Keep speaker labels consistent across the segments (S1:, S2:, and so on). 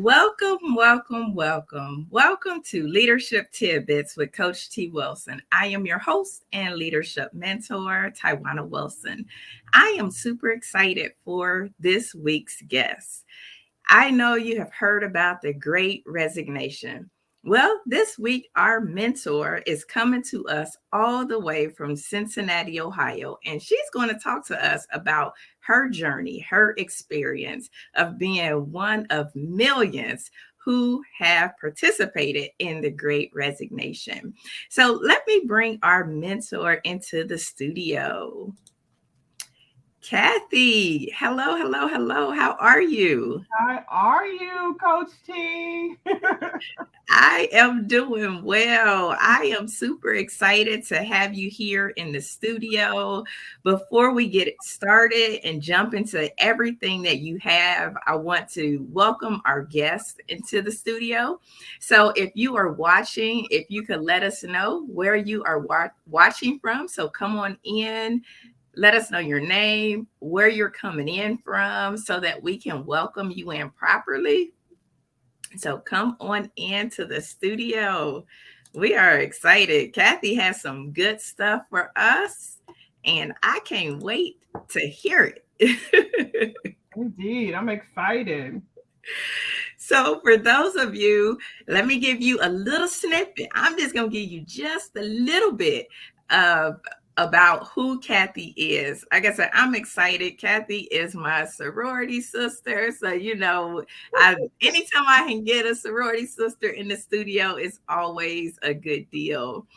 S1: Welcome, welcome, welcome. Welcome to Leadership Tidbits with Coach T. Wilson. I am your host and leadership mentor, Tywana Wilson. I am super excited for this week's guest. I know you have heard about the Great Resignation. Well, this week, our mentor is coming to us all the way from Cincinnati, Ohio, and she's going to talk to us about her journey, her experience of being one of millions who have participated in the Great Resignation. So let me bring our mentor into the studio. Kathy, hello, hello, hello. How are you?
S2: How are you, Coach T?
S1: I am doing well. I am super excited to have you here in the studio. Before we get started and jump into everything that you have, I want to welcome our guests into the studio. So if you are watching, if you could let us know where you are watching from. So come on in. Let us know your name, where you're coming in from, so that we can welcome you in properly. So come on into the studio. We are excited. Kathy has some good stuff for us, and I can't wait to hear it.
S2: Indeed, I'm excited.
S1: So for those of you, let me give you a little snippet. I'm just going to give you just a little bit of about who Kathy is. Like I said, I'm excited. Kathy is my sorority sister. So, anytime I can get a sorority sister in the studio, it's always a good deal.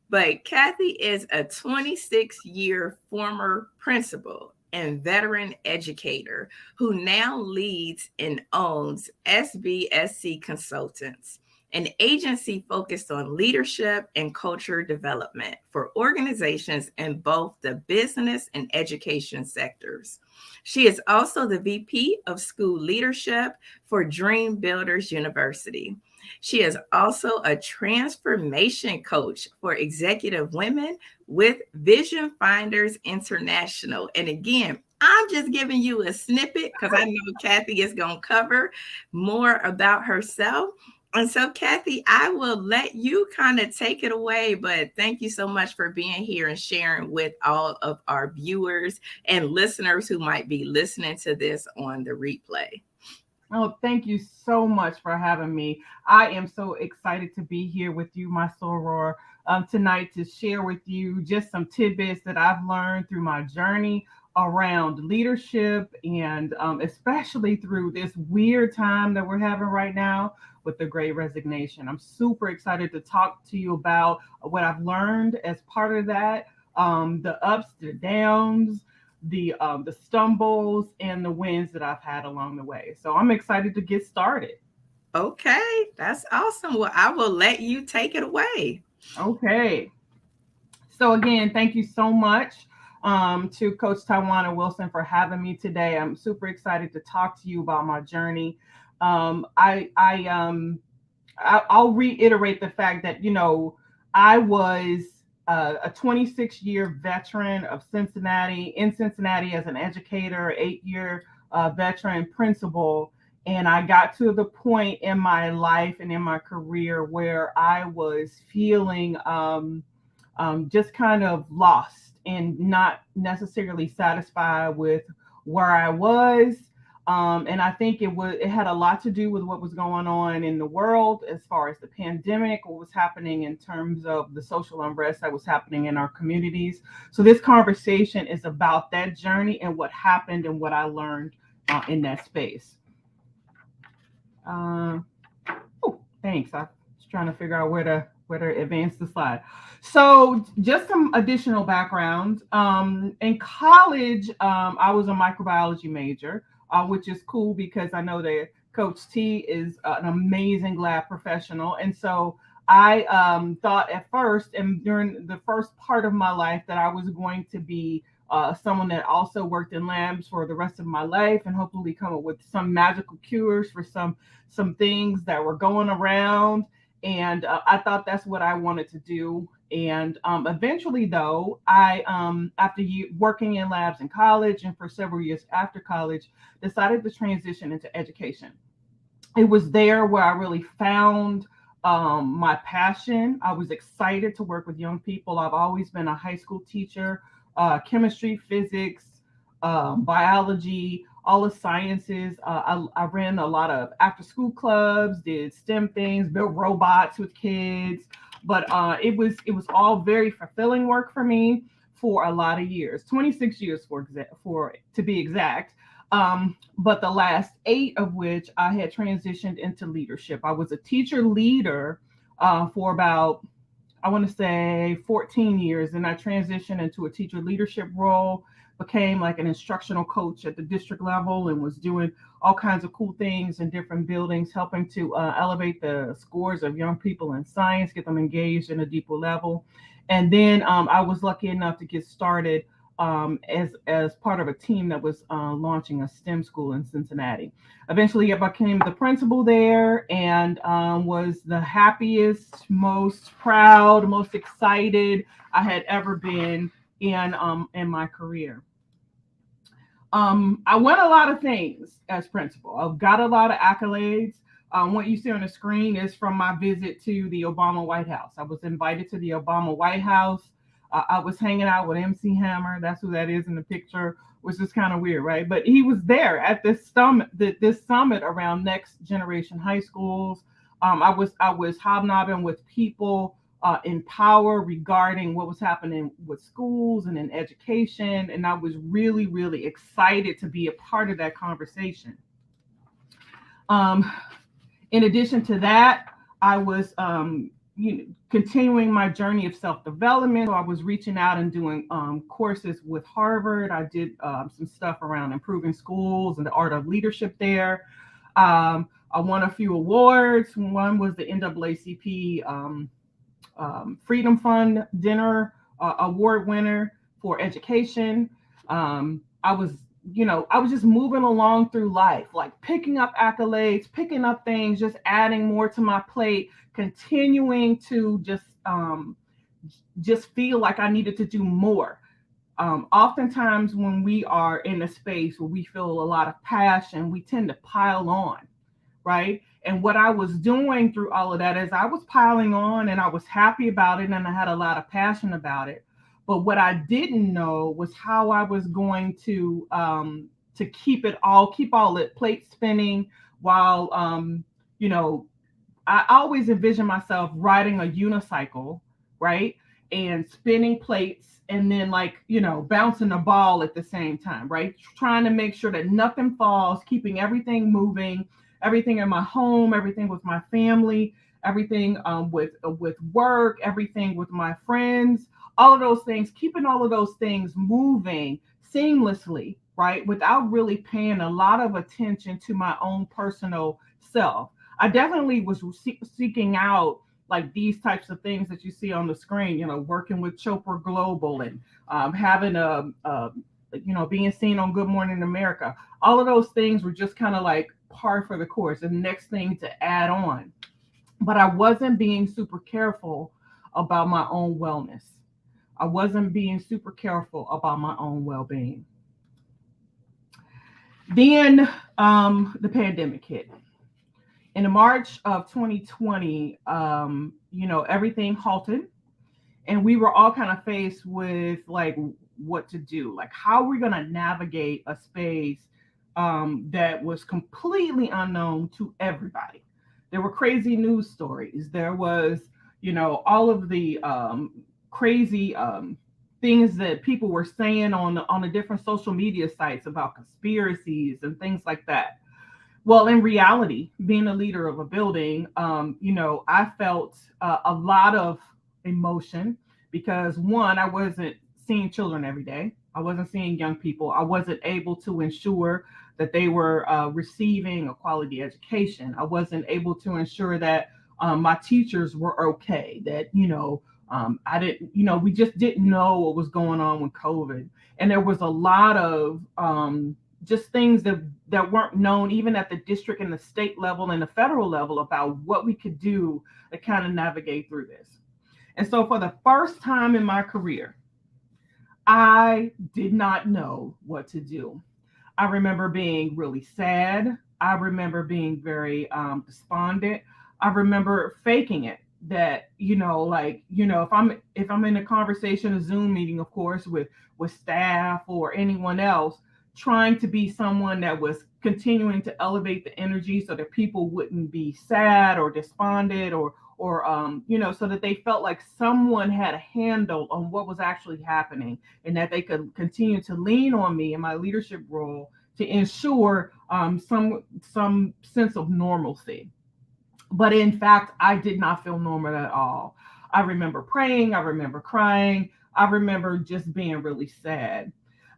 S1: But Kathy is a 26-year former principal and veteran educator who now leads and owns SBSC Consultants, an agency focused on leadership and culture development for organizations in both the business and education sectors. She is also the VP of School Leadership for Dream Builders University. She is also a transformation coach for executive women with Vision Finders International. And again, I'm just giving you a snippet because I know Kathy is going to cover more about herself. And so, Kathy, I will let you kind of take it away, but thank you so much for being here and sharing with all of our viewers and listeners who might be listening to this on the replay.
S2: Oh, thank you so much for having me. I am so excited to be here with you, my soror, tonight to share with you just some tidbits that I've learned through my journey around leadership and especially through this weird time that we're having right now with the Great Resignation. I'm super excited to talk to you about what I've learned as part of that, the ups, the downs, the stumbles and the wins that I've had along the way. So I'm excited to get started.
S1: Okay, that's awesome. Well, I will let you take it away.
S2: Okay. So again, thank you so much to Coach Tawana Wilson for having me today. I'm super excited to talk to you about my journey. I'll reiterate the fact that I was a 26-year veteran of Cincinnati as an educator, 8-year veteran principal. And I got to the point in my life and in my career where I was feeling just kind of lost and not necessarily satisfied with where I was. And I think it had a lot to do with what was going on in the world as far as the pandemic, what was happening in terms of the social unrest that was happening in our communities. So this conversation is about that journey and what happened and what I learned in that space. Oh, thanks. I was trying to figure out where to advance the slide. So just some additional background. In college, I was a microbiology major, which is cool because I know that Coach T is an amazing lab professional. And so I thought at first, and during the first part of my life, that I was going to be someone that also worked in labs for the rest of my life and hopefully come up with some magical cures for some things that were going around. And I thought that's what I wanted to do. And eventually, though, after working in labs in college and for several years after college, decided to transition into education. It was there where I really found my passion. I was excited to work with young people. I've always been a high school teacher, chemistry, physics, biology, all the sciences. I ran a lot of after school clubs, did STEM things, built robots with kids. But it was all very fulfilling work for me for a lot of years, 26 years for to be exact. But the last 8 of which I had transitioned into leadership. I was a teacher leader for about, I want to say, 14 years. And I transitioned into a teacher leadership role, became like an instructional coach at the district level, and was doing all kinds of cool things in different buildings, helping to elevate the scores of young people in science, get them engaged in a deeper level. And then I was lucky enough to get started as part of a team that was launching a STEM school in Cincinnati. Eventually, I became the principal there, and was the happiest, most proud, most excited I had ever been in my career. I won a lot of things as principal. I've got a lot of accolades. What you see on the screen is from my visit to the Obama White House. I was invited to the Obama White House. I was hanging out with MC Hammer. That's who that is in the picture, which is kind of weird, right? But he was there at this summit around next generation high schools. I was hobnobbing with people in power regarding what was happening with schools and in education, and I was really, really excited to be a part of that conversation. Um, in addition to that, I was continuing my journey of self development. So I was reaching out and doing courses with Harvard. I did some stuff around improving schools and the art of leadership there. I won a few awards. One was the NAACP Freedom Fund dinner award winner for education. I was just moving along through life, like picking up accolades, picking up things, just adding more to my plate, continuing to just feel like I needed to do more. Oftentimes, when we are in a space where we feel a lot of passion, we tend to pile on, right? And what I was doing through all of that is I was piling on, and I was happy about it, and I had a lot of passion about it. But what I didn't know was how I was going to keep all the plates spinning while you know I always envision myself riding a unicycle, right? And spinning plates and then, like, bouncing a ball at the same time, right? Trying to make sure that nothing falls, keeping everything moving, everything in my home, everything with my family, everything with work, everything with my friends, all of those things, keeping all of those things moving seamlessly, right? Without really paying a lot of attention to my own personal self. I definitely was seeking out like these types of things that you see on the screen, working with Chopra Global and having being seen on Good Morning America. All of those things were just kind of like par for the course and next thing to add on. But I wasn't being super careful about my own wellness. I wasn't being super careful about my own well-being. Then the pandemic hit. In March of 2020, everything halted, and we were all kind of faced with like what to do, like how we're going to navigate a space that was completely unknown to everybody. There were crazy news stories. There was, all of the crazy things that people were saying on the different social media sites about conspiracies and things like that. Well, in reality, being a leader of a building, I felt a lot of emotion because, one, I wasn't seeing children every day. I wasn't seeing young people. I wasn't able to ensure that they were receiving a quality education. I wasn't able to ensure that my teachers were okay, that, I didn't, we just didn't know what was going on with COVID. And there was a lot of just things that weren't known even at the district and the state level and the federal level about what we could do to kind of navigate through this. And so for the first time in my career, I did not know what to do. I remember being really sad. I remember being very despondent. I remember faking it. That like if I'm in a conversation, a Zoom meeting, of course, with staff or anyone else, trying to be someone that was continuing to elevate the energy so that people wouldn't be sad or despondent or so that they felt like someone had a handle on what was actually happening and that they could continue to lean on me in my leadership role to ensure some sense of normalcy. But in fact, I did not feel normal at all. I remember praying, I remember crying, I remember just being really sad.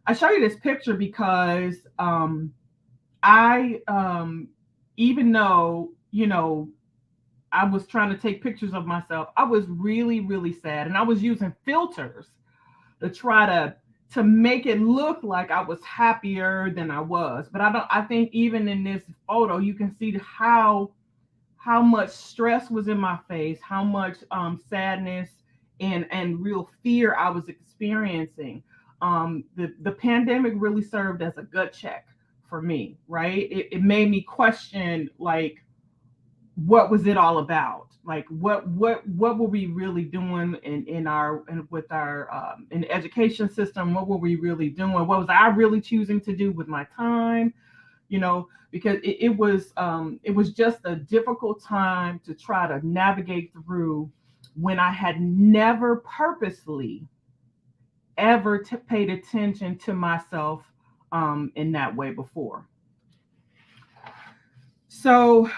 S2: I show you this picture because I even though I was trying to take pictures of myself, I was really, really sad. And I was using filters to try to make it look like I was happier than I was. But I think even in this photo, you can see how much stress was in my face, how much sadness and real fear I was experiencing. The pandemic really served as a gut check for me, right? It made me question, like, what was it all about? Like, what were we really doing with our in the education system? What were we really doing? What was I really choosing to do with my time? Because it was just a difficult time to try to navigate through when I had never purposely ever paid attention to myself in that way before. So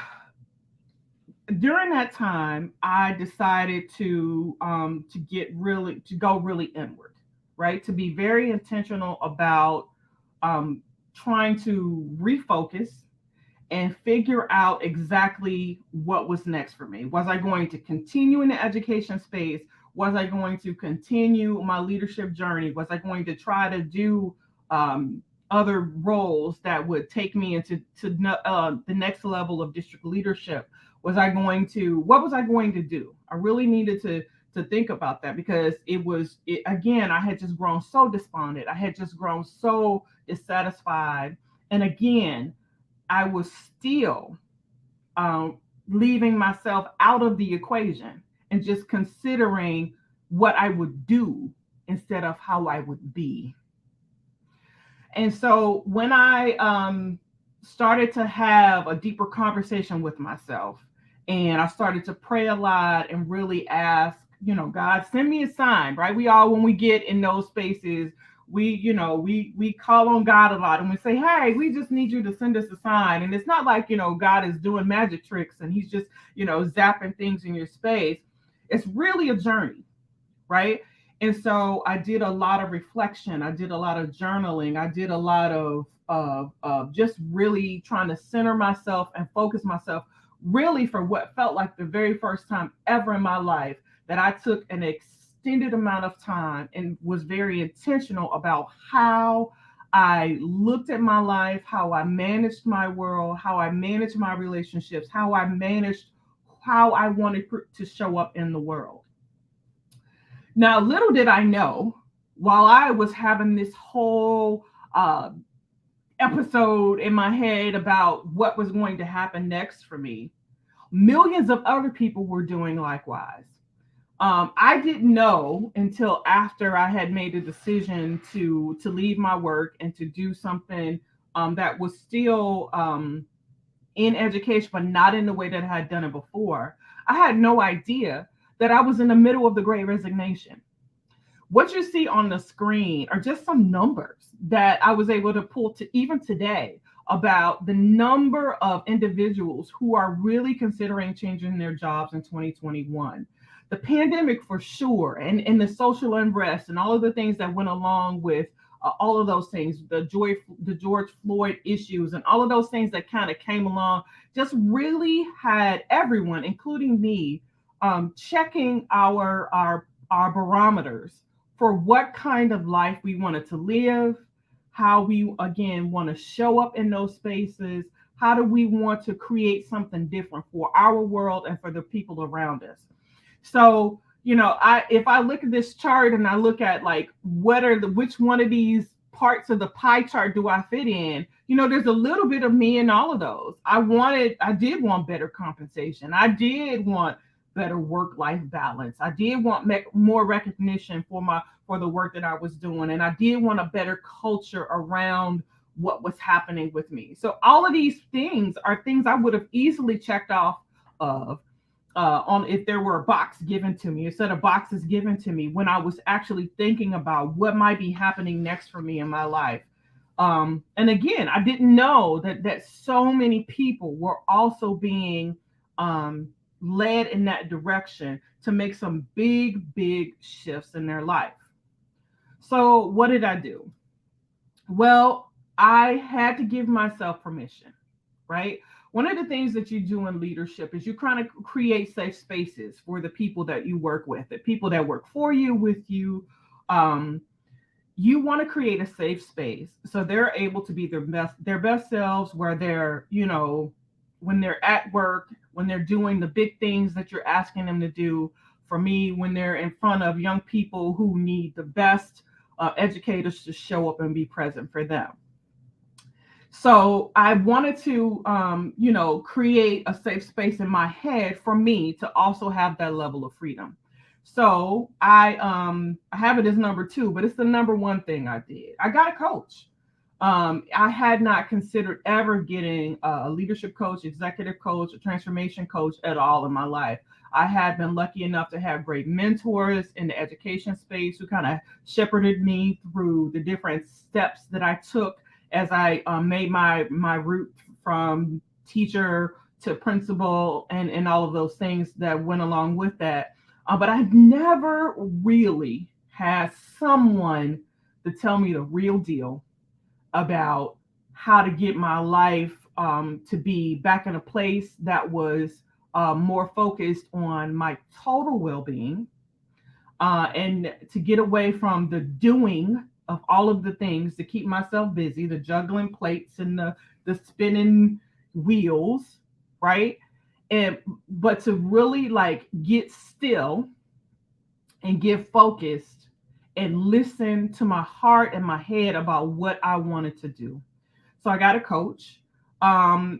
S2: during that time, I decided to go really inward, right? To be very intentional about trying to refocus and figure out exactly what was next for me. Was I going to continue in the education space? Was I going to continue my leadership journey? Was I going to try to do other roles that would take me into the next level of district leadership? What was I going to do? I really needed to think about that because again, I had just grown so despondent. I had just grown so dissatisfied. And again, I was still leaving myself out of the equation and just considering what I would do instead of how I would be. And so when I started to have a deeper conversation with myself, and I started to pray a lot and really ask, God, send me a sign, right? We all, when we get in those spaces, we call on God a lot and we say, hey, we just need you to send us a sign. And it's not like, God is doing magic tricks and he's just, zapping things in your space. It's really a journey, right? And so I did a lot of reflection. I did a lot of journaling. I did a lot of just really trying to center myself and focus myself really for what felt like the very first time ever in my life that I took an extended amount of time and was very intentional about how I looked at my life, how I managed my world, how I managed my relationships, how I wanted to show up in the world. Now, little did I know, while I was having this whole episode in my head about what was going to happen next for me, millions of other people were doing likewise. I didn't know until after I had made a decision to leave my work and to do something that was still in education, but not in the way that I had done it before. I had no idea that I was in the middle of the Great Resignation. What you see on the screen are just some numbers that I was able to pull to even today about the number of individuals who are really considering changing their jobs in 2021. The pandemic for sure, and the social unrest and all of the things that went along with all of those things, the George Floyd issues and all of those things that kind of came along, just really had everyone, including me, checking our barometers for what kind of life we wanted to live, how we, again, want to show up in those spaces, how do we want to create something different for our world and for the people around us. So, if I look at this chart and I look at like which one of these parts of the pie chart do I fit in? There's a little bit of me in all of those. I did want better compensation. I did want better work-life balance. I did want more recognition for the work that I was doing. And I did want a better culture around what was happening with me. So all of these things are things I would have easily checked off of on if there were a box given to me, a set of boxes given to me when I was actually thinking about what might be happening next for me in my life. And again, I didn't know that so many people were also being led in that direction to make some big shifts in their life. So what did I do? Well, I had to give myself permission, right? One of the things that you do in leadership is you kind of create safe spaces for the people that you work with, the people that work for you, with you. You want to create a safe space so they're able to be their best selves, where they're, when they're at work, when they're doing the big things that you're asking them to do. For me, when they're in front of young people who need the best educators to show up and be present for them. So I wanted to, create a safe space in my head for me to also have that level of freedom. So I have it as number 2, but it's the number 1 thing I did. I got a coach. I had not considered ever getting a leadership coach, executive coach, a transformation coach at all in my life. I had been lucky enough to have great mentors in the education space who kind of shepherded me through the different steps that I took as I made my route from teacher to principal and all of those things that went along with that. But I never really had someone to tell me the real deal about how to get my life to be back in a place that was more focused on my total well-being, and to get away from the doing of all of the things to keep myself busy, the juggling plates and the spinning wheels, right? But to really get still and get focused and listen to my heart and my head about what I wanted to do. So I got a coach, and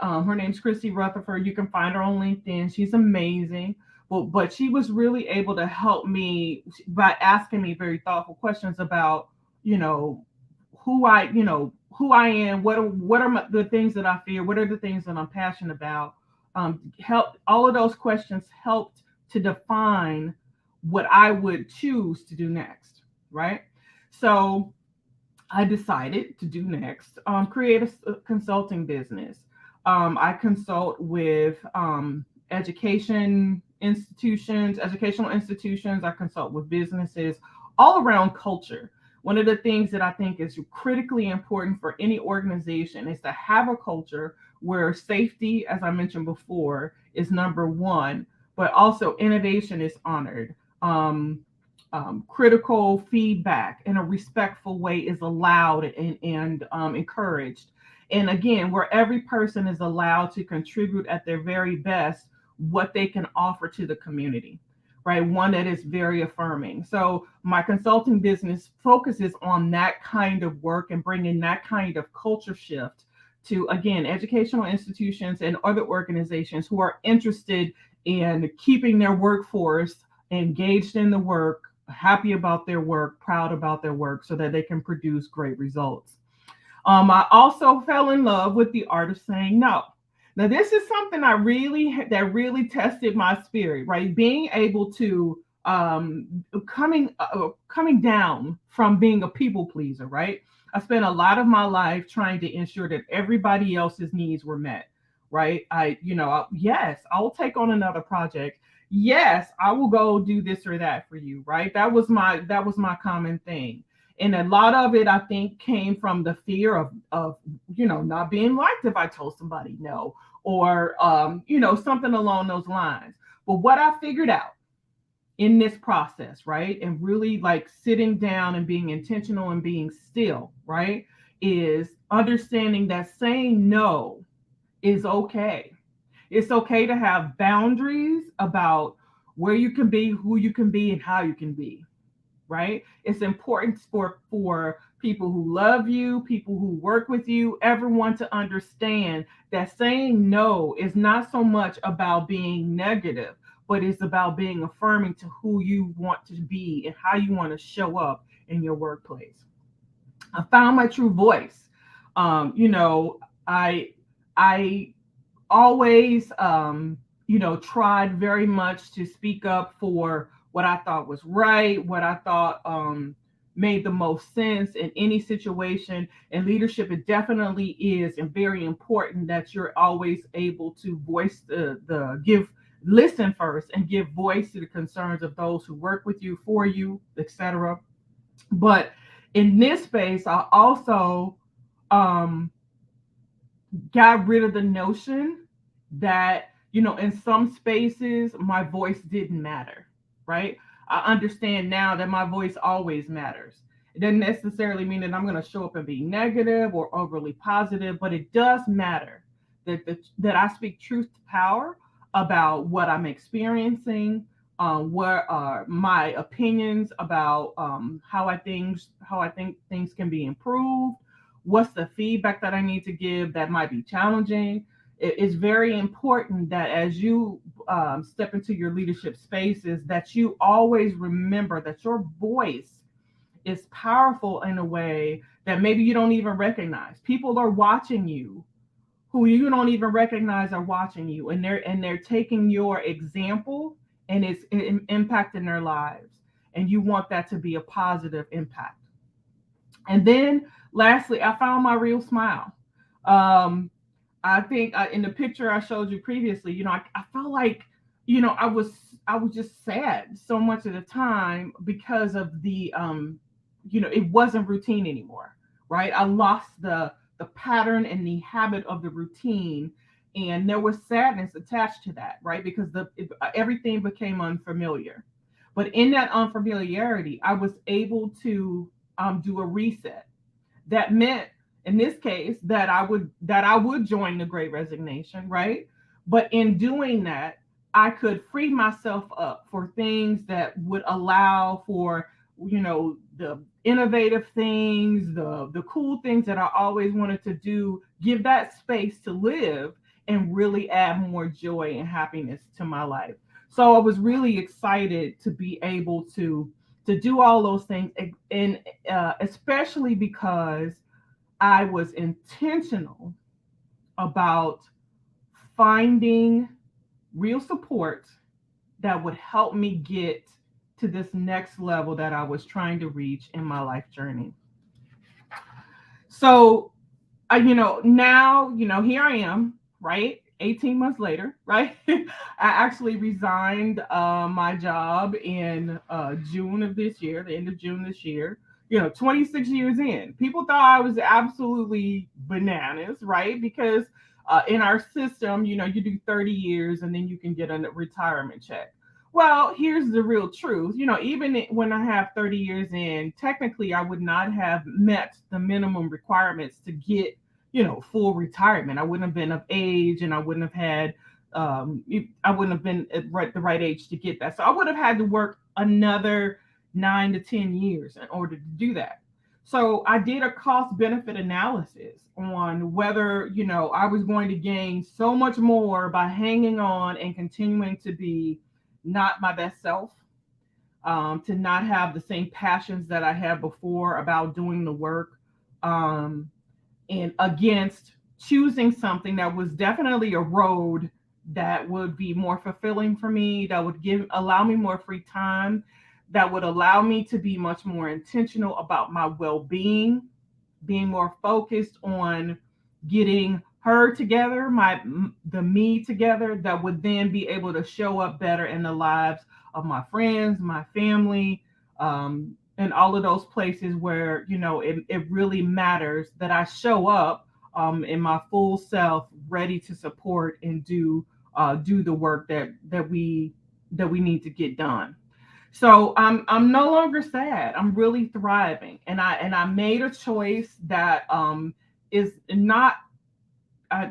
S2: her name's Christy Rutherford. You can find her on LinkedIn. She's amazing. But she was really able to help me by asking me very thoughtful questions about, who I am, what are the things that I fear, what are the things that I'm passionate about. Help all of those questions helped to define what I would choose to do next, right? So I decided to do next, create a consulting business. I consult with educational institutions. I consult with businesses all around culture. One of the things that I think is critically important for any organization is to have a culture where safety, as I mentioned before, is number 1, but also innovation is honored. Critical feedback in a respectful way is allowed and encouraged. And again, where every person is allowed to contribute at their very best what they can offer to the community, right? One that is very affirming. So my consulting business focuses on that kind of work and bringing that kind of culture shift to, again, educational institutions and other organizations who are interested in keeping their workforce engaged in the work, happy about their work, proud about their work, so that they can produce great results. I also fell in love with the art of saying no. Now, this is something that really tested my spirit, right? Being able to coming down from being a people pleaser, right? I spent a lot of my life trying to ensure that everybody else's needs were met, right? Yes, I'll take on another project. Yes, I will go do this or that for you, right? That was my common thing. And a lot of it, I think, came from the fear of not being liked if I told somebody no, or something along those lines. But what I figured out in this process, right, and really sitting down and being intentional and being still, right, is understanding that saying no is okay. It's okay to have boundaries about where you can be, who you can be, and how you can be, right? It's important for people who love you, people who work with you, everyone to understand that saying no is not so much about being negative, but it's about being affirming to who you want to be and how you want to show up in your workplace. I found my true voice. You know, I always, tried very much to speak up for what I thought was right, what I thought made the most sense in any situation. And leadership, it definitely is, and very important that you're always able to voice listen first and give voice to the concerns of those who work with you, for you, etc. But in this space, I also um, got rid of the notion that, in some spaces, my voice didn't matter, right? I understand now that my voice always matters. It doesn't necessarily mean that I'm going to show up and be negative or overly positive, but it does matter that I speak truth to power about what I'm experiencing, what are my opinions about how I think things can be improved, what's the feedback that I need to give that might be challenging. It's very important that as you step into your leadership spaces, that you always remember that your voice is powerful in a way that maybe you don't even recognize. People are watching you who you don't even recognize are watching you, and they're taking your example, and it's impacting their lives, and you want that to be a positive impact. And then lastly, I found my real smile. Um, I think in the picture I showed you previously, I felt like, I was just sad so much of the time because of it wasn't routine anymore, right? I lost the pattern and the habit of the routine, and there was sadness attached to that, right? Because everything became unfamiliar. But in that unfamiliarity, I was able to do a reset. That meant, in this case, that I would join the Great Resignation, right? But in doing that, I could free myself up for things that would allow for, the innovative things, the cool things that I always wanted to do, give that space to live and really add more joy and happiness to my life. So I was really excited to be able to do all those things, and especially because I was intentional about finding real support that would help me get to this next level that I was trying to reach in my life journey. So, now, here I am, right? 18 months later, right? I actually resigned my job in June of this year, the end of June this year. 26 years in. People thought I was absolutely bananas, right? Because in our system, you do 30 years and then you can get a retirement check. Well, here's the real truth. Even when I have 30 years in, technically I would not have met the minimum requirements to get, full retirement. I wouldn't have been of age, and I wouldn't have had, I wouldn't have been at the right age to get that. So I would have had to work another 9 to 10 years in order to do that. So I did a cost benefit analysis on whether, I was going to gain so much more by hanging on and continuing to be not my best self, to not have the same passions that I had before about doing the work, and against choosing something that was definitely a road that would be more fulfilling for me, that would allow me more free time, that would allow me to be much more intentional about my well-being, being more focused on getting her together, the me together, that would then be able to show up better in the lives of my friends, my family, and all of those places where, it really matters that I show up in my full self, ready to support and do the work that we need to get done. So I'm no longer sad. I'm really thriving, and I made a choice that is not. I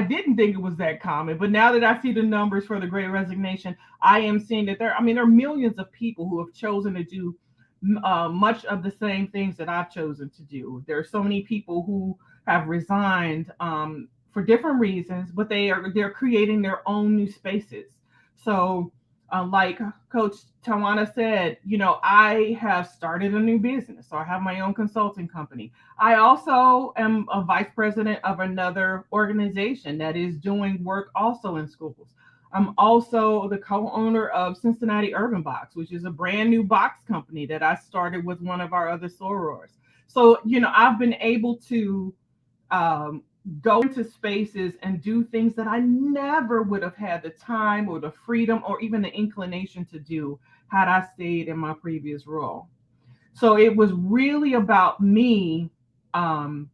S2: didn't think it was that common, but now that I see the numbers for the Great Resignation, I am seeing that there are millions of people who have chosen to do much of the same things that I've chosen to do. There are so many people who have resigned for different reasons, but they're creating their own new spaces. So, like Coach Tawana said, I have started a new business, so I have my own consulting company. I also am a vice president of another organization that is doing work also in schools. I'm also the co-owner of Cincinnati Urban Box, which is a brand new box company that I started with one of our other sorors. So, I've been able to um, go into spaces and do things that I never would have had the time or the freedom or even the inclination to do had I stayed in my previous role. So it was really about me um,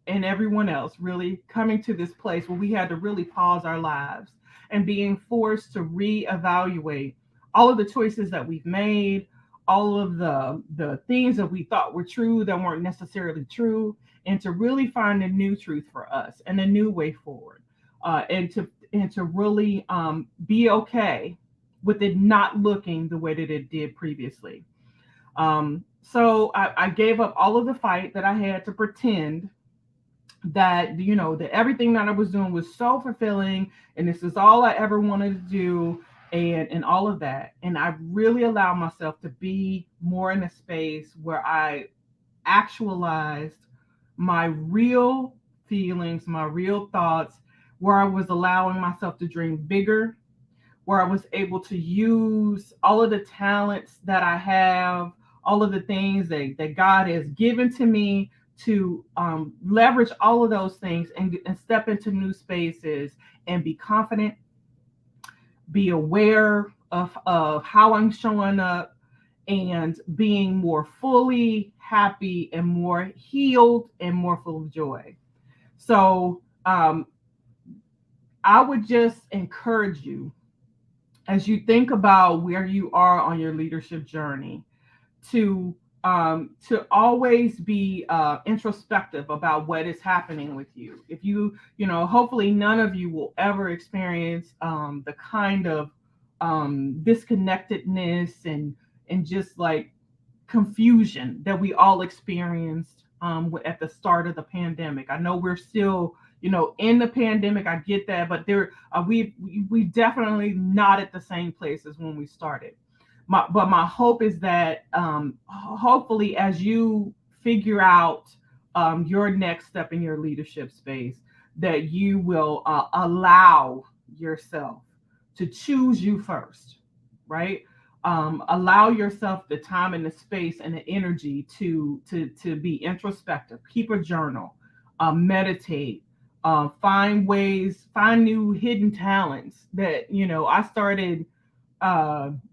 S2: and everyone else really coming to this place where we had to really pause our lives and being forced to reevaluate all of the choices that we've made, all of the things that we thought were true that weren't necessarily true, and to really find a new truth for us and a new way forward, and to really be okay with it not looking the way that it did previously. So I gave up all of the fight that I had to pretend that that everything that I was doing was so fulfilling and this is all I ever wanted to do, and all of that. And I really allowed myself to be more in a space where I actualized my real feelings, my real thoughts, where I was allowing myself to dream bigger, where I was able to use all of the talents that I have, all of the things that God has given to me to leverage all of those things and step into new spaces and be confident, be aware of how I'm showing up, and being more fully happy and more healed and more full of joy. So I would just encourage you as you think about where you are on your leadership journey to always be introspective about what is happening with you. If hopefully none of you will ever experience the kind of disconnectedness and just like confusion that we all experienced at the start of the pandemic. I know we're still, in the pandemic. I get that, but we definitely not at the same place as when we started. But my hope is that hopefully, as you figure out your next step in your leadership space, that you will allow yourself to choose you first, right? Allow yourself the time and the space and the energy to be introspective. Keep a journal, meditate, find new hidden talents. That I started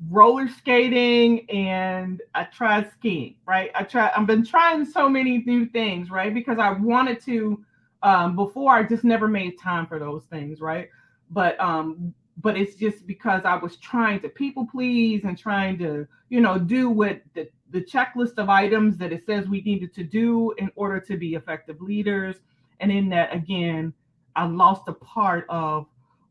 S2: roller skating and I tried skiing, right? I've been trying so many new things, right? Because I wanted to before. I just never made time for those things, right? But it's just because I was trying to people please and trying to, do what the checklist of items that it says we needed to do in order to be effective leaders. And in that, again, I lost a part of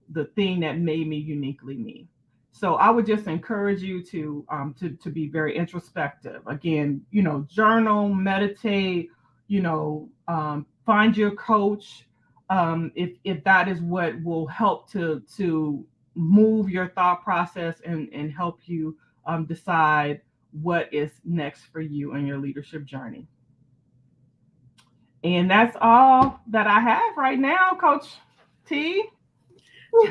S2: the thing that made me uniquely me. So I would just encourage you to be very introspective. Again, journal, meditate, find your coach, if that is what will help to move your thought process and help you decide what is next for you in your leadership journey. And that's all that I have right now, Coach T.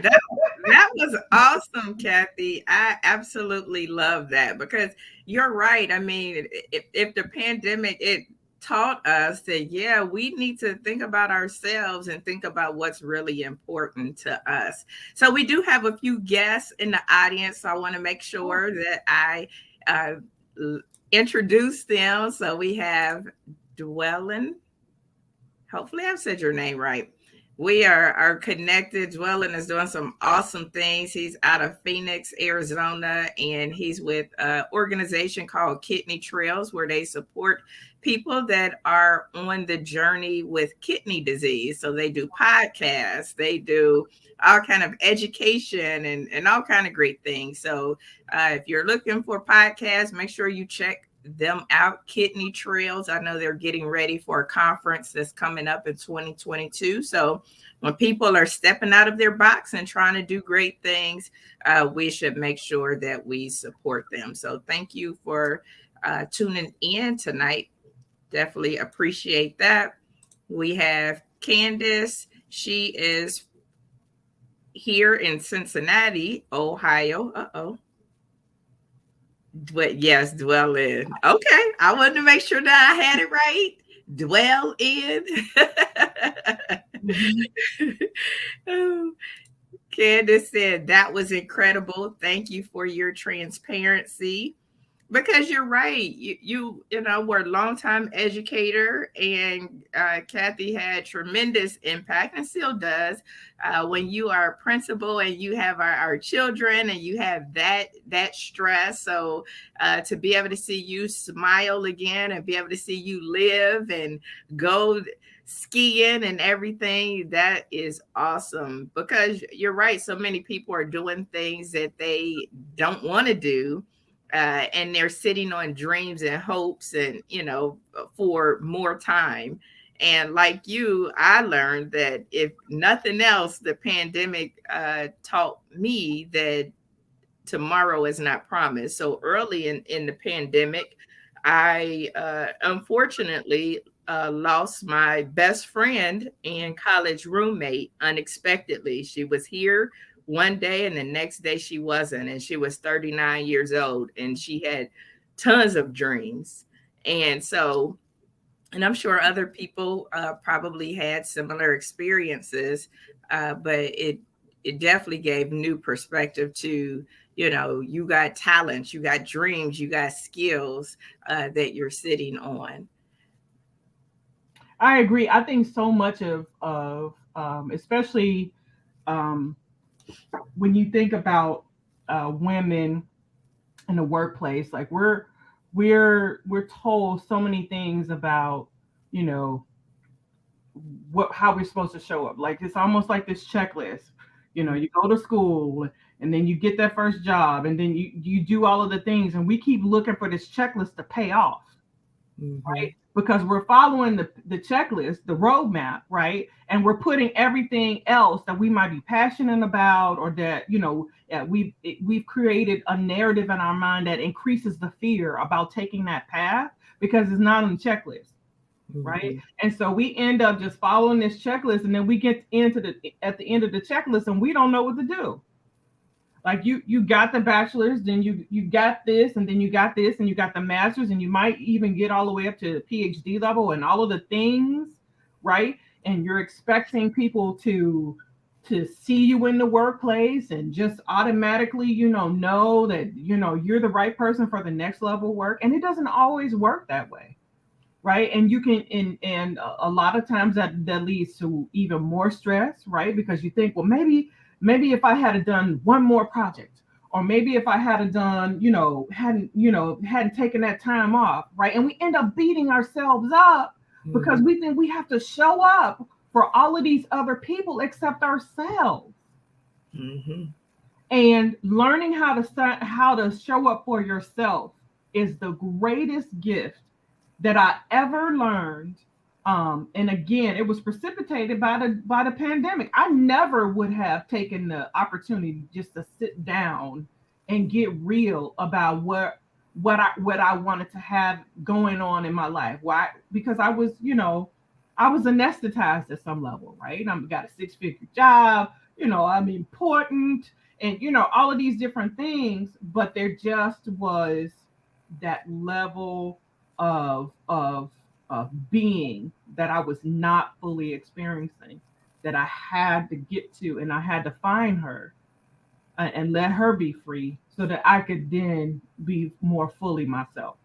S1: That that was awesome, Kathy. I absolutely love that because you're right. I mean, if the pandemic it taught us that yeah, we need to think about ourselves and think about what's really important to us. So we do have a few guests in the audience, so I want to make sure that I uh, introduce them. So we have Dwellin. Hopefully, I've said your name right. We are connected. Dwellin is doing some awesome things. He's out of Phoenix, Arizona, and he's with an organization called Kidney Trails, where they support people that are on the journey with kidney disease. So they do podcasts, they do all kind of education and all kind of great things. So if you're looking for podcasts, make sure you check them out. Kidney Trails, I know they're getting ready for a conference that's coming up in 2022. So when people are stepping out of their box and trying to do great things, we should make sure that we support them. So thank you for tuning in tonight. Definitely appreciate that. We have Candace. She is here in Cincinnati, Ohio. Uh-oh. Yes, dwell in. Okay. I wanted to make sure that I had it right. Dwell in. Oh, Candace said that was incredible. Thank you for your transparency. Because you're right. You know, were a longtime educator, and Kathy had tremendous impact and still does. When you are a principal and you have our children and you have that stress, so to be able to see you smile again and be able to see you live and go skiing and everything, that is awesome. Because you're right, so many people are doing things that they don't want to do, and they're sitting on dreams and hopes and, you know, for more time. And like you, I learned that if nothing else, the pandemic taught me that tomorrow is not promised. So early in the pandemic, I unfortunately lost my best friend and college roommate unexpectedly. She was here one day and the next day she wasn't. And she was 39 years old and she had tons of dreams. And so, and I'm sure other people probably had similar experiences, but it definitely gave new perspective to, you know, you got talents, you got dreams, you got skills that you're sitting on.
S2: I agree. I think so much of especially um, when you think about women in the workplace, like we're told so many things about, you know, what how we're supposed to show up. Like it's almost like this checklist. You know, you go to school and then you get that first job and then you do all of the things and we keep looking for this checklist to pay off,
S1: Mm-hmm.
S2: right? Because we're following the checklist, the roadmap, right? And we're putting everything else that we might be passionate about or that, you know, we've created a narrative in our mind that increases the fear about taking that path because it's not on the checklist, right?
S1: Mm-hmm.
S2: And so we end up just following this checklist, and then we get into the at the end of the checklist, and we don't know what to do. Like you got the bachelor's, then you got this, and then you got this, and you got the master's, and you might even get all the way up to the PhD level, and all of the things, right? And you're expecting people to see you in the workplace and just automatically, know that you're the right person for the next level of work, and it doesn't always work that way, right? And you can and a lot of times that leads to even more stress, right? Because you think, well, maybe if I had done one more project, or maybe if I had done, hadn't taken that time off, right? And we end up beating ourselves up because
S1: Mm-hmm.
S2: we think we have to show up for all of these other people except ourselves.
S1: Mm-hmm.
S2: And learning how to show up for yourself is the greatest gift that I ever learned. And again, it was precipitated by the pandemic. I never would have taken the opportunity just to sit down and get real about what I wanted to have going on in my life. Why? Because I was anesthetized at some level, right? I've got a six-figure job. I'm important, and all of these different things. But there just was that level of being that I was not fully experiencing, that I had to get to, and I had to find her and let her be free so that I could then be more fully myself.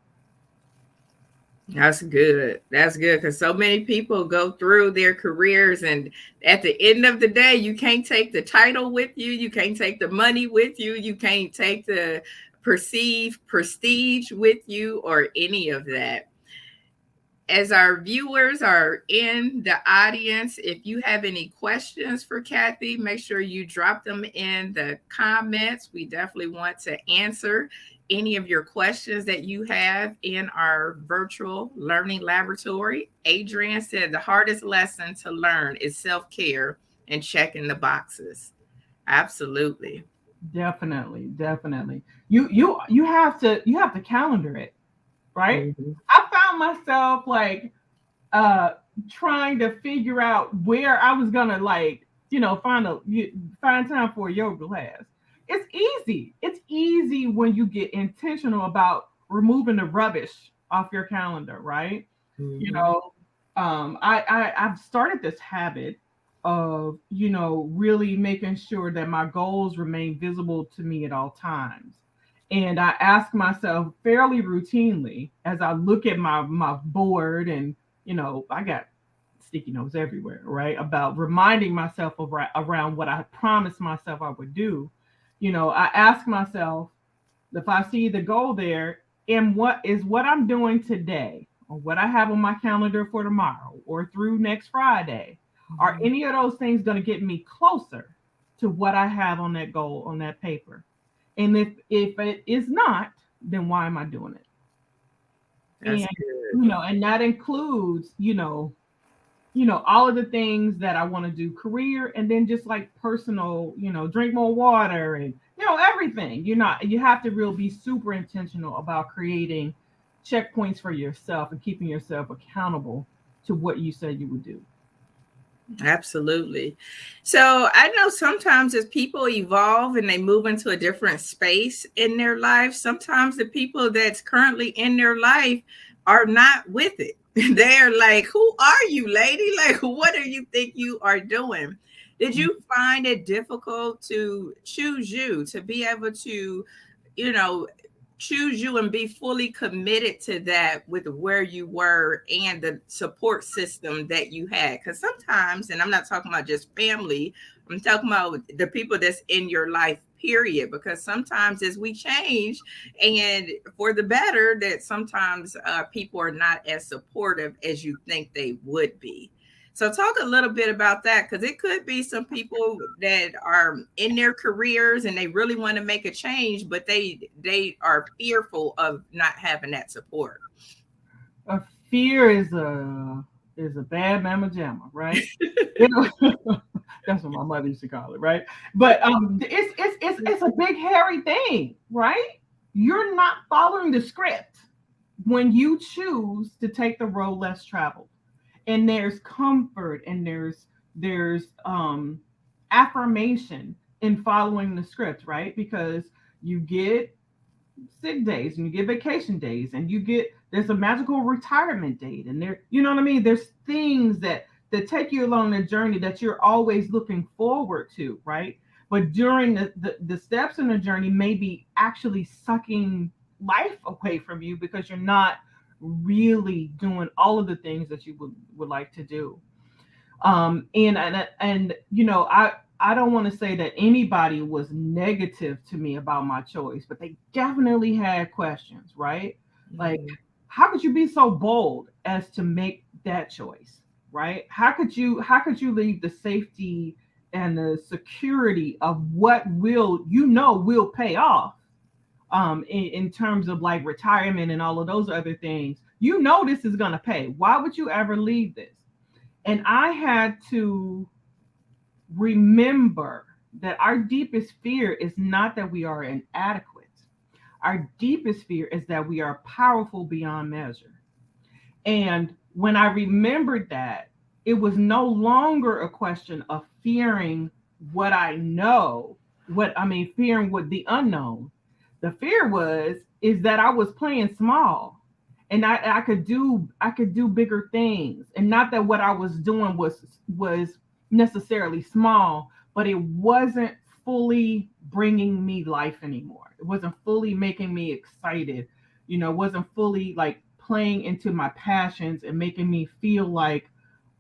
S1: That's good. That's good because so many people go through their careers, and at the end of the day, you can't take the title with you. You can't take the money with you. You can't take the perceived prestige with you or any of that. As our viewers are in the audience, if you have any questions for Kathy, make sure you drop them in the comments. We definitely want to answer. any of your questions that you have in our virtual learning laboratory. Adrian said the hardest lesson to learn is self-care and checking the boxes. Absolutely.
S2: Definitely, definitely. You have to calendar it, right?
S1: Mhm.
S2: I found myself like uh trying to figure out where I was gonna like, find time for a yoga class. It's easy. It's easy when you get intentional about removing the rubbish off your calendar, right? You
S1: Mhm.
S2: know, I've started this habit of, really making sure that my goals remain visible to me at all times. And I ask myself fairly routinely as I look at my board, and I got sticky notes everywhere, right? About reminding myself around what I promised myself I would do. I ask myself, if I see the goal there, and what I'm doing today, or what I have on my calendar for tomorrow or through next Friday, are
S1: Mhm.
S2: any of those things going to get me closer to what I have on that goal on that paper? And if it is not, then why am I doing it?
S1: That's
S2: And
S1: good.
S2: and that includes, all of the things that I want to do career, and then just like personal, drink more water, and everything. You have to really be super intentional about creating checkpoints for yourself and keeping yourself accountable to what you said you would do.
S1: Absolutely. So I know sometimes as people evolve and they move into a different space in their life, sometimes the people that's currently in their life are not with it. They're like, who are you, lady? Like, what do you think you are doing? Did you find it difficult to choose you, to be able to, you know, choose you and be fully committed to that with where you were and the support system that you had? Because sometimes, and I'm not talking about just family, I'm talking about the people that's in your life, period. Because sometimes as we change and for the better, that sometimes people are not as supportive as you think they would be. So talk a little bit about that, because it could be some people that are in their careers and they really want to make a change, but they are fearful of not having that support.
S2: A fear is a bad mama jamma, right? You know, that's what my mother used to call it, right? But it's a big hairy thing, right? You're not following the script when you choose to take the road less traveled. And there's comfort, and there's affirmation in following the script, right? Because you get sick days, and you get vacation days, and there's a magical retirement date, and what I mean, there's things that take you along the journey that you're always looking forward to, right? But during the steps in the journey may be actually sucking life away from you because you're not really doing all of the things that you would like to do. And I don't want to say that anybody was negative to me about my choice, but they definitely had questions, right? Like,
S1: Mhm.
S2: how could you be so bold as to make that choice, right? How could you leave the safety and the security of what will pay off, in terms of like retirement and all of those other things? This is going to pay. Why would you ever leave this? And I had to remember that our deepest fear is not that we are inadequate. Our deepest fear is that we are powerful beyond measure. And when I remembered that, it was no longer a question of fearing what I know, fearing what the unknown. The fear is that I was playing small, and I could do bigger things, and not that what I was doing was necessarily small, but it wasn't fully bringing me life anymore. It wasn't fully making me excited. It wasn't fully like playing into my passions and making me feel like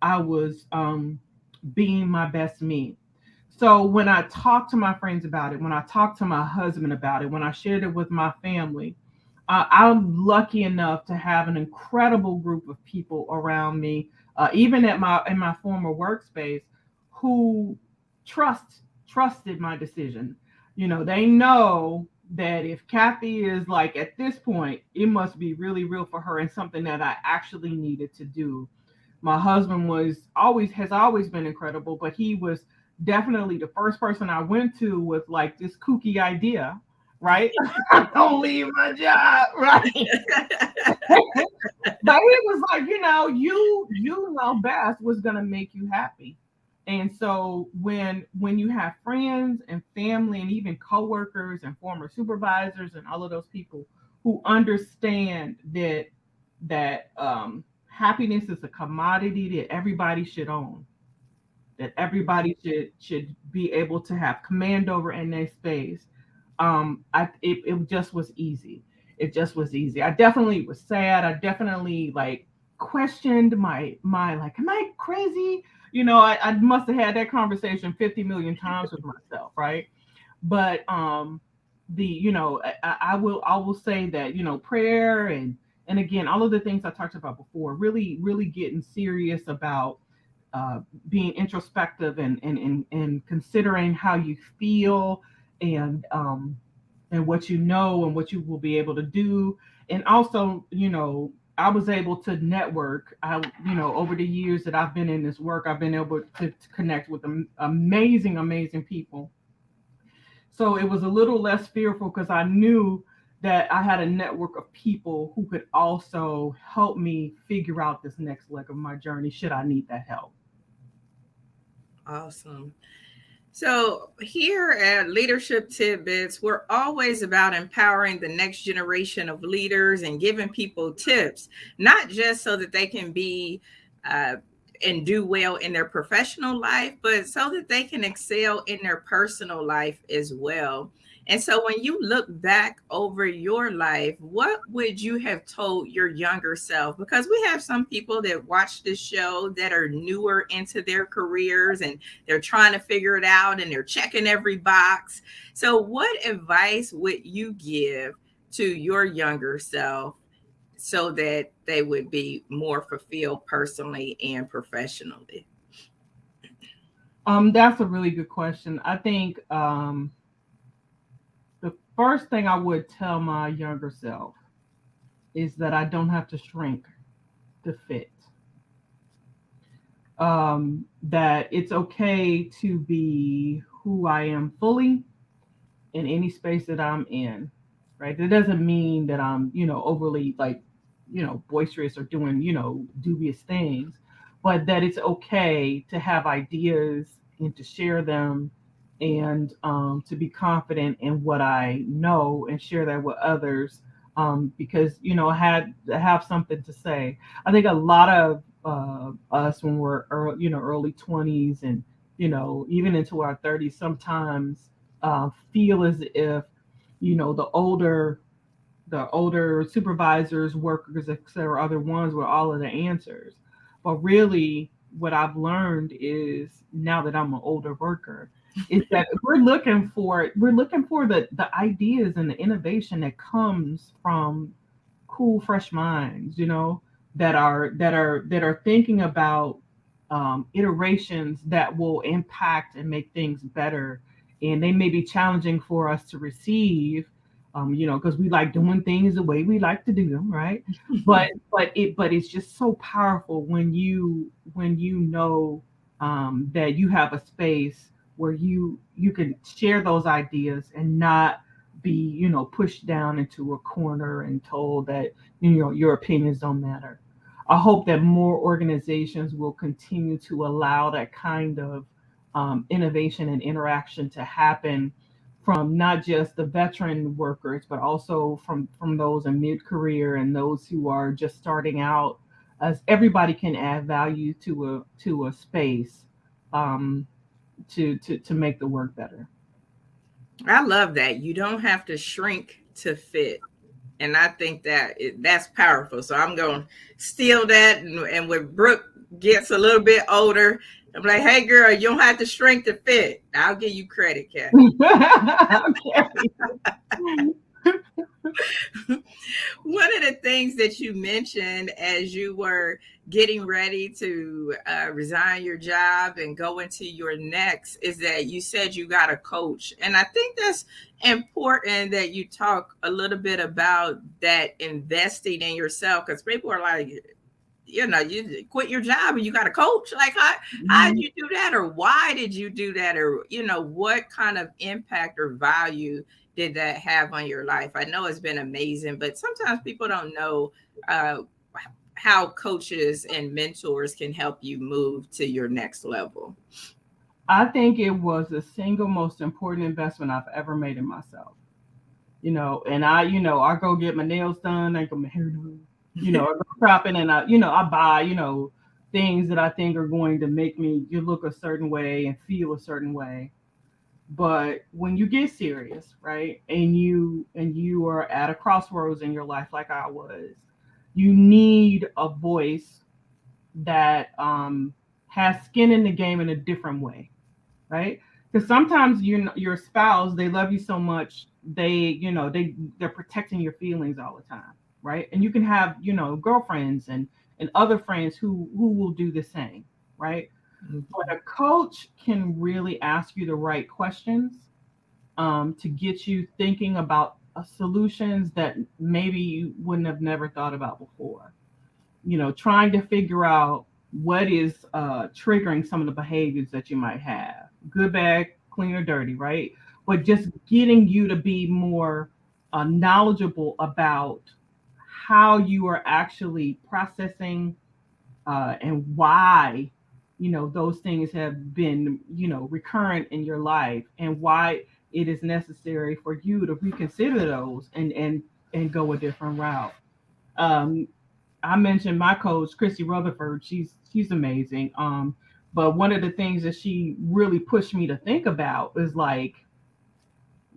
S2: I was being my best me. So when I talk to my friends about it, when I talk to my husband about it, when I shared it with my family, I'm lucky enough to have an incredible group of people around me, even in my former workspace, who trusted my decision. They know that if Kathy is like at this point, it must be really real for her and something that I actually needed to do. My husband has always been incredible, but he was definitely the first person I went to with like this kooky idea, right? Don't leave my job, right? But he was like, you know best what's gonna make you happy. And so when you have friends and family and even coworkers and former supervisors and all of those people who understand that happiness is a commodity that everybody should own, that everybody should be able to have command over in their space. It just was easy. It just was easy. I definitely was sad. I definitely like questioned my like, am I crazy? I must have had that conversation 50 million times with myself, right? But I will say that prayer and again all of the things I talked about before, really really getting serious about being introspective and considering how you feel and what you know and what you will be able to do. And also, I was able to network. Over the years that I've been in this work, I've been able to connect with amazing, amazing people. So it was a little less fearful because I knew that I had a network of people who could also help me figure out this next leg of my journey should I need that help.
S1: Awesome. So, here at Leadership Tidbits, we're always about empowering the next generation of leaders and giving people tips, not just so that they can be uh, and do well in their professional life, but so that they can excel in their personal life as well. And so, when you look back over your life, what would you have told your younger self? Because we have some people that watch this show that are newer into their careers and they're trying to figure it out and they're checking every box. So, what advice would you give to your younger self so that they would be more fulfilled personally and professionally?
S2: That's a really good question. I think the first thing I would tell my younger self is that I don't have to shrink to fit. That it's okay to be who I am fully in any space that I'm in, right? That doesn't mean that I'm, overly like, boisterous or doing, dubious things, but that it's okay to have ideas and to share them and to be confident in what I know and share that with others because, have something to say. I think a lot of us when we're early 20s and, even into our 30s, sometimes feel as if the older supervisors, workers, etc., are the ones with all of the answers. But really, what I've learned is now that I'm an older worker, is that we're looking for the ideas and the innovation that comes from cool, fresh minds, that are thinking about iterations that will impact and make things better. And they may be challenging for us to receive, because we like doing things the way we like to do them, right? But it's just so powerful when you know that you have a space where you can share those ideas and not be pushed down into a corner and told that your opinions don't matter. I hope that more organizations will continue to allow that kind of innovation and interaction to happen from not just the veteran workers, but also from those in mid-career and those who are just starting out, as everybody can add value to a space um, to make the work better.
S1: I love that. You don't have to shrink to fit. And I think that's powerful. So I'm going to steal that. And when Brooke gets a little bit older, I'm like, hey, girl, you don't have to shrink to fit. I'll give you credit, Kathy.
S2: Okay.
S1: One of the things that you mentioned as you were getting ready to resign your job and go into your next is that you said you got a coach. And I think that's important that you talk a little bit about that investing in yourself, because people are like, you quit your job and you got a coach. Like, how did
S2: Mhm.
S1: you do that, or why did you do that, or what kind of impact or value did that have on your life? I know it's been amazing, but sometimes people don't know uh, how coaches and mentors can help you move to your next level.
S2: I think it was the single most important investment I've ever made in myself. And I go get my nails done, I go my hair done, I go shopping and I buy, things that I think are going to make me you look a certain way and feel a certain way. But when you get serious, right, and you are at a crossroads in your life like I was, you need a voice that has skin in the game in a different way, right? Because sometimes your spouse, they love you so much, they're protecting your feelings all the time, right? And you can have girlfriends and other friends who will do the same, right? But a coach can really ask you the right questions, to get you thinking about solutions that maybe you wouldn't have never thought about before. Trying to figure out what is triggering some of the behaviors that you might have, good, bad, clean, or dirty, right? But just getting you to be more knowledgeable about how you are actually processing, and why those things have been recurrent in your life, and why it is necessary for you to reconsider those and go a different route. um, I mentioned my coach, Christy Rutherford. She's amazing. But one of the things that she really pushed me to think about is like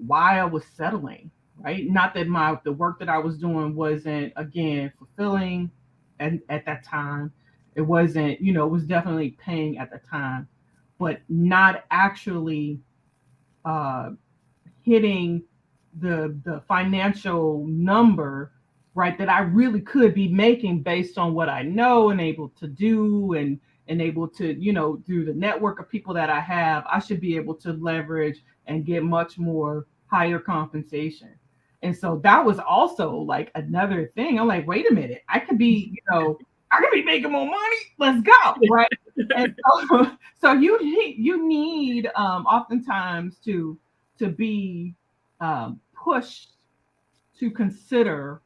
S2: why I was settling, right? Not that the work that I was doing wasn't again fulfilling at that time. It wasn't, it was definitely paying at the time, but not actually uh, hitting the financial number, right, that I really could be making based on what I know and able to do, and able to, through the network of people that I have, I should be able to leverage and get much more higher compensation. And so that was also like another thing. I'm like, wait a minute, I could be making more money. Let's go, right? And so, so you need oftentimes to be pushed to consider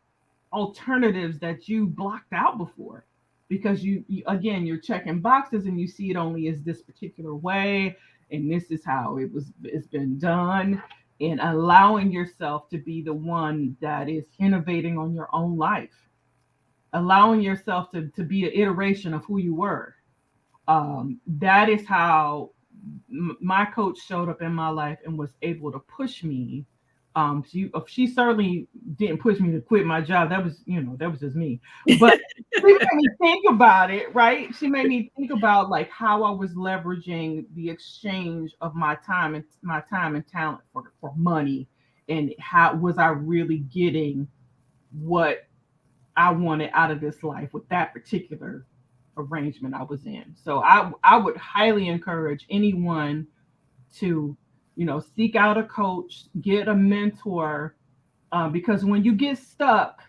S2: alternatives that you blocked out before, because again, you're checking boxes and you see it only as this particular way, and this is how it's been done, and allowing yourself to be the one that is innovating on your own life, allowing yourself to be an iteration of who you were. That is how my coach showed up in my life and was able to push me. She certainly didn't push me to quit my job. That was just me. But she made me think about it, right? She made me think about like how I was leveraging the exchange of my time and talent for money, and how was I really getting what I wanted out of this life with that particular arrangement I was in. So I would highly encourage anyone to, seek out a coach, get a mentor, because when you get stuck,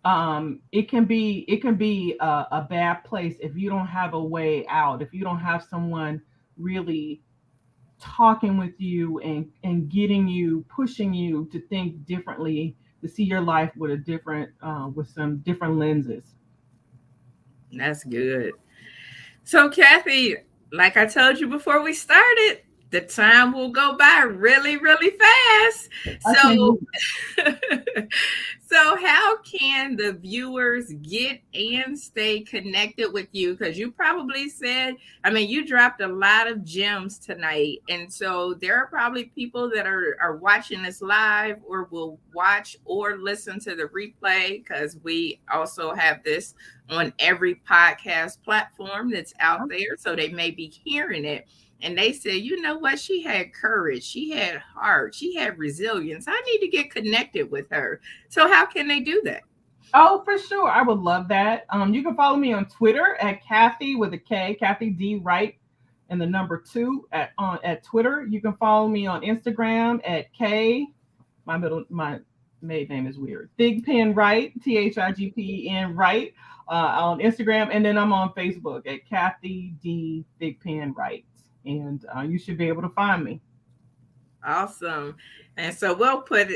S2: it can be a bad place if you don't have a way out, if you don't have someone really talking with you and getting you, pushing you to think differently, to see your life with a different with some different lenses.
S1: That's good. So, Kathy, like I told you before we started, the time will go by really, really fast.
S2: I can't
S1: So,
S2: believe
S1: so how can the viewers get and stay connected with you? Because you probably said, I mean, you dropped a lot of gems tonight. And so there are probably people that are watching this live or will watch or listen to the replay, because we also have this on every podcast platform that's out there. So they may be hearing it. And they said, you know what? She had courage. She had heart. She had resilience. I need to get connected with her. So how can they do that?
S2: Oh, for sure. I would love that. You can follow me on Twitter at Kathy with a K, Kathy D. Wright, and the number 2 at Twitter. You can follow me on Instagram at K. My maiden name is weird. Thigpen Wright, Thigpen Wright, on Instagram, and then I'm on Facebook at Kathy D. Thigpen Wright, and you should be able to find me.
S1: Awesome. And so we'll put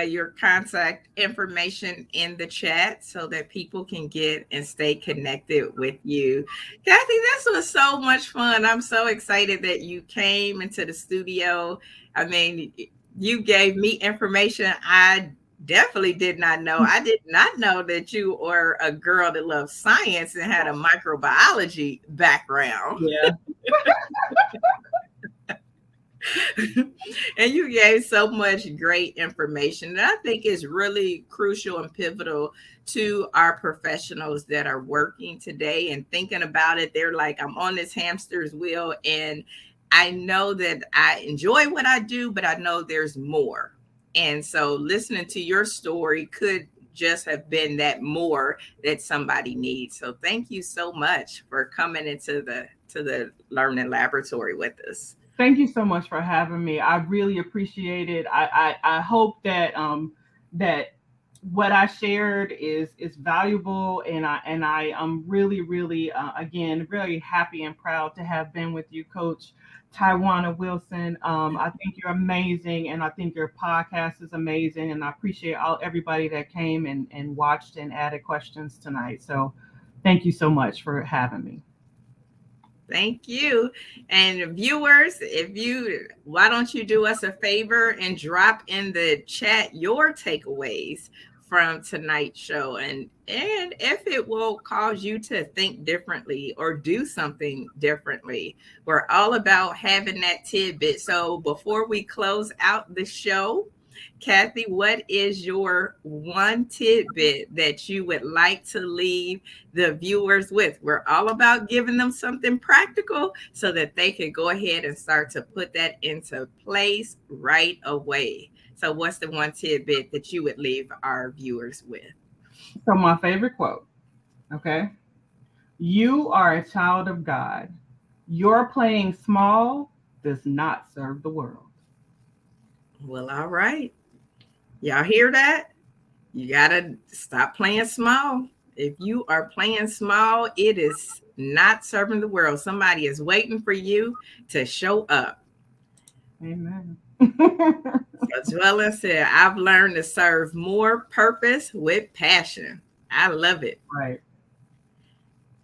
S1: your contact information in the chat so that people can get and stay connected with you. Kathy, this was so much fun. I'm so excited that you came into the studio. I mean, you gave me information I definitely did not know. I did not know that you were a girl that loved science and had a microbiology background.
S2: Yeah.
S1: And you gave so much great information that I think is really crucial and pivotal to our professionals that are working today and thinking about it. They're like, I'm on this hamster's wheel and I know that I enjoy what I do, but I know there's more. And so listening to your story could just have been that more that somebody needs. So thank you so much for coming into the learning laboratory with us.
S2: Thank you so much for having me. I really appreciate it. I hope that that what I shared is valuable, and I am really again really happy and proud to have been with you, Coach Tywana Wilson. I think you're amazing, and I think your podcast is amazing, and I appreciate everybody that came and watched and added questions tonight. So thank you so much for having me.
S1: Thank you. And viewers, why don't you do us a favor and drop in the chat your takeaways from tonight's show, and if it will cause you to think differently or do something differently. We're all about having that tidbit. So before we close out the show, Kathy, what is your one tidbit that you would like to leave the viewers with? We're all about giving them something practical so that they can go ahead and start to put that into place right away. So what's the one tidbit that you would leave our viewers with?
S2: So my favorite quote, okay? You are a child of God. Your playing small does not serve the world.
S1: Well, all right. Y'all hear that? You got to stop playing small. If you are playing small, it is not serving the world. Somebody is waiting for you to show up.
S2: Amen.
S1: So Joella said, I've learned to serve more purpose with passion. I love it.
S2: Right.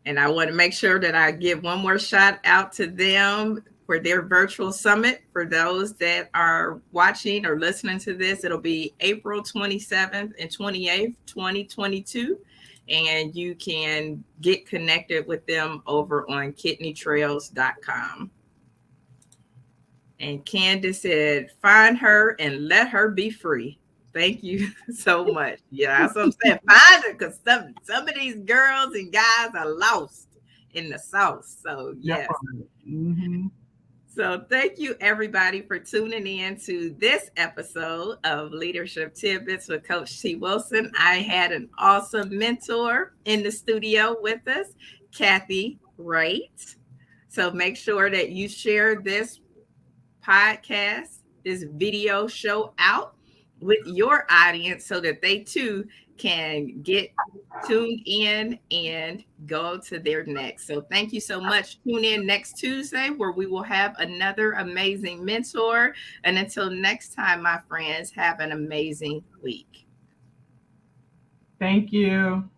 S1: And I want to make sure that I give one more shout out to them for their virtual summit. For those that are watching or listening to this, it'll be April 27th and 28th, 2022. And you can get connected with them over on kidneytrails.com. And Candace said, find her and let her be free. Thank you so much. Yeah, that's what I'm saying. Find her, because some of these girls and guys are lost in the sauce. So, yes.
S2: Mm-hmm.
S1: So thank you, everybody, for tuning in to this episode of Leadership Tidbits with Coach T. Wilson. I had an awesome mentor in the studio with us, Kathy Wright. So make sure that you share this podcast, this video show out with your audience so that they too can get tuned in and go to their next. So thank you so much. Tune in next Tuesday where we will have another amazing mentor. And until next time, my friends, have an amazing week.
S2: Thank you.